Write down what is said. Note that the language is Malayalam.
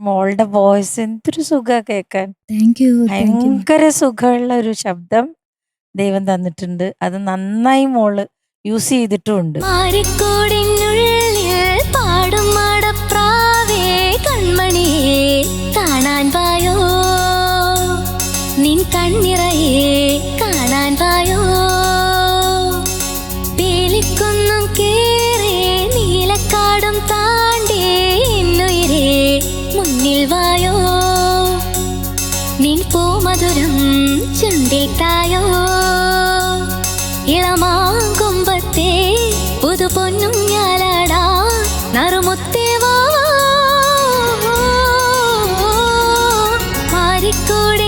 മോളുടെ വോയിസ് എന്തൊരു സുഖാ കേക്കാൻ. Thank you. ഭയങ്കര സുഖമുള്ള ഒരു ശബ്ദം ദൈവം തന്നിട്ടുണ്ട്. അത് നന്നായി മോള് യൂസ് ചെയ്തിട്ടുമുണ്ട്. മാരിക്കോടിനുള്ളിൽ പാടും മാടപ്രാവേ കൺമണിയെ കാണാൻ വായോ, നിൻ കണ്ണിറയെ കാണാൻ വായോ, പേലിക്കൊന്നും കേറേ നീലക്കാടും താണ്ടേ എന്നുയിരേ മുന്നിൽ വായോ, നിൻ പൂമധുരം ചുണ്ടിട്ടായോ, ഇളമാങ്കൊമ്പത്തെ പുതു പൊന്നും ഞാലാടാ നറുമുത്തേ വാ, മാരിക്കൂടി